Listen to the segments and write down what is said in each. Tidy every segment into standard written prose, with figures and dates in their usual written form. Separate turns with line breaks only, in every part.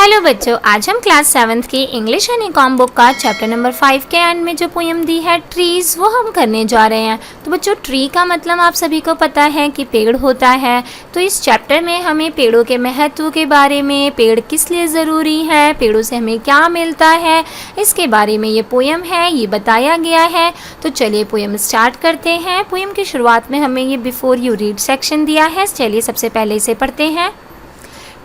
Hello बच्चों, आज हम क्लास 7th की इंग्लिश एंड इकॉन बुक का चैप्टर नंबर 5 के एंड में जो पोएम दी है ट्रीज, वो हम करने जा रहे हैं। तो बच्चों, ट्री का मतलब आप सभी को पता है कि पेड़ होता है। तो इस चैप्टर में हमें पेड़ों के महत्व के बारे में, पेड़ किस लिए ज़रूरी है, पेड़ों से हमें क्या मिलता है, इसके बारे में ये पोएम है, ये बताया गया है। तो चलिए पोएम स्टार्ट करते हैं। पोएम की शुरुआत में हमें ये बिफोर यू रीड सेक्शन दिया है। चलिए सबसे पहले इसे पढ़ते हैं।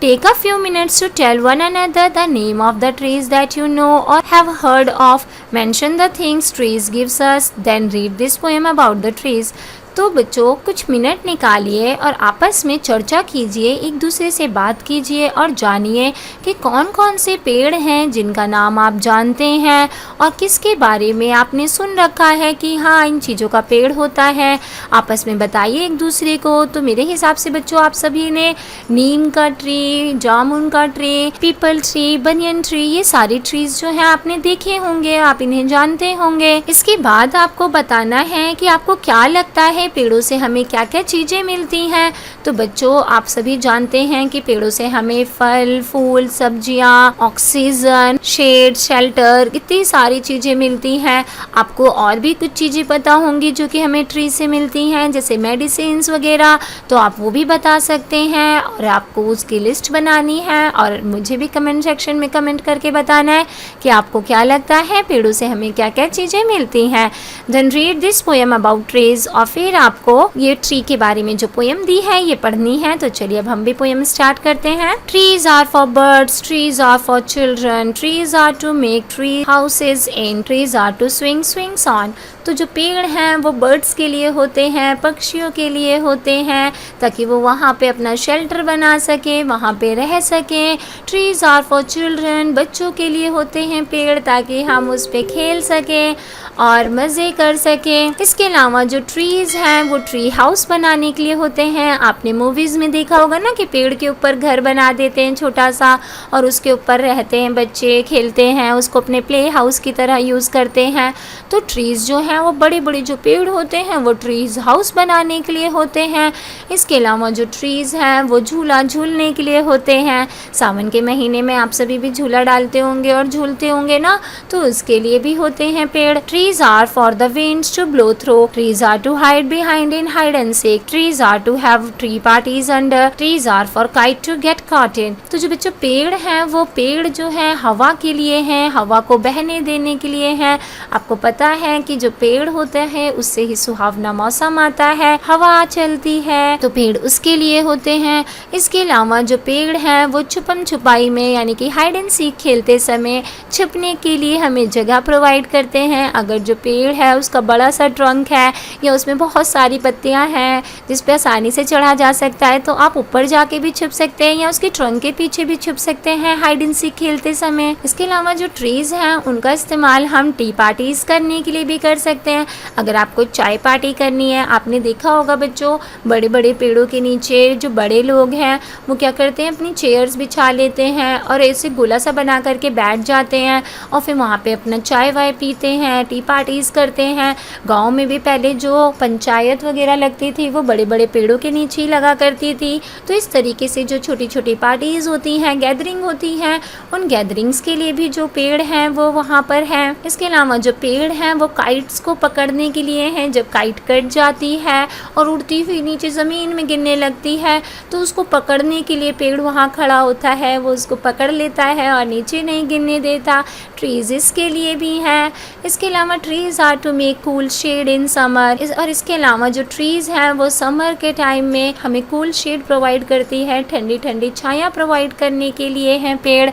Take a few minutes to tell one another the name of the trees that you know or have heard of. Mention the things trees gives us. Then read this poem about the trees. तो बच्चों, कुछ minute निकालिए और आपस में चर्चा कीजिए, एक दूसरे से बात कीजिए और जानिए कि कौन कौन से पेड़ हैं जिनका नाम आप जानते हैं और किसके बारे में आपने सुन रखा है कि हाँ, इन चीज़ों का पेड़ होता है। आपस में बताइए एक दूसरे को। तो मेरे हिसाब से बच्चों, आप सभी ने नीम का ट्री, जामुन का tree, people tree, banyan tree, ये सारी ट्रीज जो हैं आपने देखे होंगे, आप इन्हें जानते होंगे। इसके बाद आपको बताना है कि आपको क्या लगता है पेड़ों से हमें क्या क्या चीज़ें मिलती हैं। तो बच्चों, आप सभी जानते हैं कि पेड़ों से हमें फल, फूल, सब्जियां, ऑक्सीजन, शेड, शेल्टर, इतनी सारी चीज़ें मिलती हैं। आपको और भी कुछ चीज़ें पता होंगी जो कि हमें ट्री से मिलती हैं, जैसे मेडिसिन्स वगैरह। तो आप वो भी बता सकते हैं और आपको उसकी लिस्ट बनानी है और मुझे भी कमेंट सेक्शन में कमेंट करके बताना है कि आपको क्या लगता है पेड़ों से हमें क्या क्या चीज़ें मिलती हैं। Then read this poem about trees. और फिर आपको ये ट्री के बारे में जो पोएम दी है ये पढ़नी है। तो चलिए अब हम भी पोएम स्टार्ट करते हैं। Trees are for birds, trees are for children, trees are to make tree houses in, trees are to swing swings on. तो जो पेड़ हैं वो बर्ड्स के लिए होते हैं, पक्षियों के लिए होते हैं, ताकि वो वहाँ पे अपना शेल्टर बना सके, वहाँ पे रह सकें। ट्रीज आर फॉर चिल्ड्रन, बच्चों के लिए होते हैं पेड़, ताकि हम उस पे खेल सकें और मज़े कर सकें। इसके अलावा जो ट्रीज़ हैं वो ट्री हाउस बनाने के लिए होते हैं। आपने मूवीज़ में देखा होगा ना कि पेड़ के ऊपर घर बना देते हैं छोटा सा और उसके ऊपर रहते हैं बच्चे, खेलते हैं, उसको अपने प्ले हाउस की तरह यूज़ करते हैं। तो ट्रीज़ जो हैं वो बड़े बड़े जो पेड़ होते हैं वो ट्रीज़ हाउस बनाने के लिए होते हैं। इसके अलावा जो ट्रीज़ हैं वो झूला झूलने के लिए होते हैं। सावन के महीने में आप सभी भी झूला डालते होंगे और झूलते होंगे ना, तो उसके लिए भी होते हैं पेड़। Trees are for the winds to blow through. Trees are to hide behind in hide and seek. Trees are to have tree parties under. Trees are for kite to get caught in. तो जो बच्चों पेड़ हैं वो पेड़ जो हैं हवा के लिए हैं, हवा को बहने देने के लिए हैं। आपको पता है कि जो पेड़ होता है उससे ही सुहावना मौसम आता है, हवा चलती है, तो पेड़ उसके लिए होते हैं। इसके अलावा जो पेड़ हैं वो छुपम छुपाई में यानी कि हाइड एंड सीक खेलते समय छुपने के लिए हमें जगह प्रोवाइड करते हैं। अगर जो पेड़ है उसका बड़ा सा ट्रंक है या उसमें बहुत सारी पत्तियां हैं जिस पे आसानी से चढ़ा जा सकता है, तो आप ऊपर जाके भी छुप सकते हैं या उसके ट्रंक के पीछे भी छुप सकते हैं हाइड एंड सीक खेलते समय। इसके अलावा जो ट्रीज हैं उनका इस्तेमाल हम टी पार्टीज करने के लिए भी कर सकते हैं। अगर आपको चाय पार्टी करनी है, आपने देखा होगा बच्चों, बड़े बड़े पेड़ों के नीचे जो बड़े लोग हैं वो क्या करते हैं, अपनी चेयर्स बिछा लेते हैं और ऐसे गोला सा बना करके बैठ जाते हैं और फिर वहाँ पे अपना चाय वाय पीते हैं, टी पार्टीज करते हैं। गांव में भी पहले जो पंचायत वगैरह लगती थी वो बड़े बड़े पेड़ों के नीचे ही लगा करती थी। तो इस तरीके से जो छोटी छोटी पार्टीज होती हैं, गैदरिंग होती हैं, उन गैदरिंग्स के लिए भी जो पेड़ हैं वो वहाँ पर हैं। इसके अलावा जो पेड़ हैं वो काइट्स को पकड़ने के लिए हैं। जब काइट कट जाती है और उड़ती हुई नीचे ज़मीन में गिरने लगती है तो उसको पकड़ने के लिए पेड़ वहाँ खड़ा होता है, वो उसको पकड़ लेता है और नीचे नहीं गिरने देता। ट्रीज इसके लिए भी हैं। इसके अलावा trees are to make cool shade in summer. और इसके अलावा जो ट्रीज हैं वो समर के टाइम में हमें कूल शेड प्रोवाइड करती है, ठंडी ठंडी छाया प्रोवाइड करने के लिए हैं पेड़।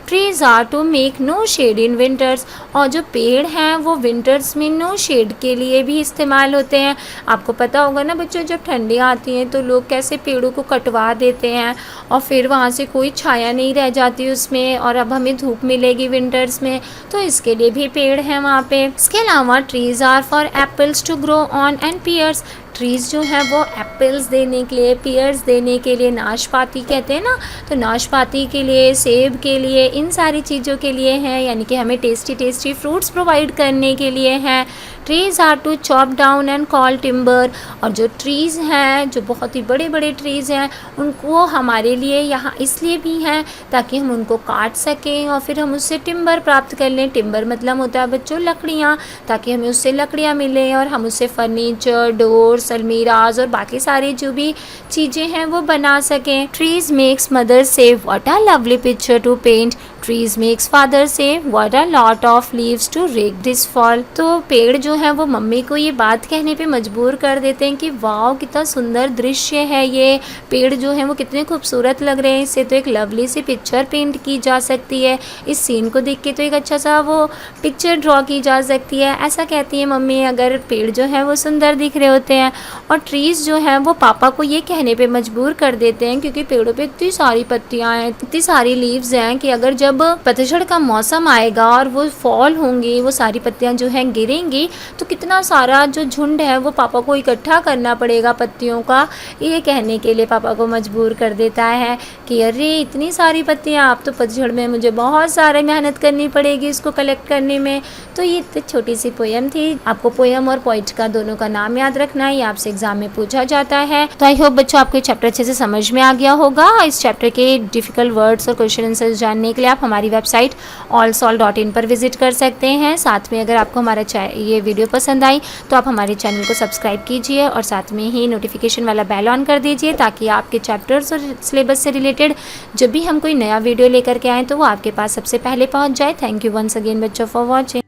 Trees are to make no shade in winters. और जो पेड़ हैं वो विंटर्स में नो शेड के लिए भी इस्तेमाल होते हैं। आपको पता होगा ना बच्चों, जब ठंडी आती हैं तो लोग कैसे पेड़ों को कटवा देते हैं और फिर वहाँ से कोई छाया नहीं रह जाती उसमें और अब हमें धूप मिलेगी विंटर्स में, तो इसके लिए भी पेड़ हैं वहाँ पे। इसके अलावा trees are for apples to grow on and pears. Trees जो हैं वो एप्पल्स देने के लिए, पियर्स देने के लिए, नाशपाती कहते हैं ना, तो नाशपाती के लिए, सेब के लिए, इन सारी चीज़ों के लिए हैं, यानी कि हमें टेस्टी टेस्टी फ्रूट्स प्रोवाइड करने के लिए हैं। Trees are to chop down and call timber, और जो ट्रीज़ हैं, जो बहुत ही बड़े बड़े ट्रीज़ हैं, उनको हमारे लिए यहाँ इसलिए भी हैं ताकि हम उनको काट सकें और फिर हम उससे टिम्बर प्राप्त कर लें। टिम्बर मतलब होता है बच्चों लकड़ियाँ, ताकि हमें उससे लकड़ियाँ मिलें और हम उससे फर्नीचर, डोर्स, अलमीराज और बाकी सारी जो भी चीज़ें हैं वो बना सकें। Trees makes mother say what a lovely picture to paint, trees makes father say what a lot of leaves to rake this fall. तो पेड़ जो है वो मम्मी को ये बात कहने पे मजबूर कर देते हैं कि वाह कितना सुंदर दृश्य है, ये पेड़ जो है वो कितने खूबसूरत लग रहे हैं, इससे तो एक लवली सी पिक्चर पेंट की जा सकती है, इस सीन को देख के तो एक अच्छा सा वो पिक्चर ड्रॉ की जा सकती है, ऐसा कहती है मम्मी अगर पेड़ जो है वो सुंदर दिख रहे होते हैं। और ट्रीज़ जो है वो पापा को ये कहने पे मजबूर कर देते हैं क्योंकि पेड़ों पे इतनी सारी पत्तियाँ हैं, इतनी सारी लीव्स हैं कि अगर जब पतझड़ का मौसम आएगा और वो फॉल होंगी, वो सारी पत्तियाँ जो हैं गिरेंगी, तो कितना सारा जो झुंड है वो पापा को इकट्ठा करना पड़ेगा पत्तियों का। ये कहने के लिए पापा को मजबूर कर देता है कि अरे इतनी सारी पत्तियाँ, आप तो पतझड़ में मुझे बहुत सारे मेहनत करनी पड़ेगी इसको कलेक्ट करने में। तो ये इतनी छोटी सी पोयम थी। आपको पोयम और पोइट का दोनों का नाम याद रखना है, ये आपसे एग्जाम में पूछा जाता है। तो आई होप बच्चों आपको चैप्टर अच्छे से समझ में आ गया होगा। इस चैप्टर के डिफिकल्ट वर्ड्स और क्वेश्चन आंसर जानने के लिए आप हमारी वेबसाइट allsolve.in पर विजिट कर सकते हैं। साथ में अगर आपको हमारा ये वीडियो पसंद आई तो आप हमारे चैनल को सब्सक्राइब कीजिए और साथ में ही नोटिफिकेशन वाला बेल ऑन कर दीजिए ताकि आपके चैप्टर्स और सिलेबस से रिलेटेड जब भी हम कोई नया वीडियो लेकर के आएँ तो वो आपके पास सबसे पहले पहुँच जाए। थैंक यू वंस अगेन बच्चों फॉर वॉचिंग।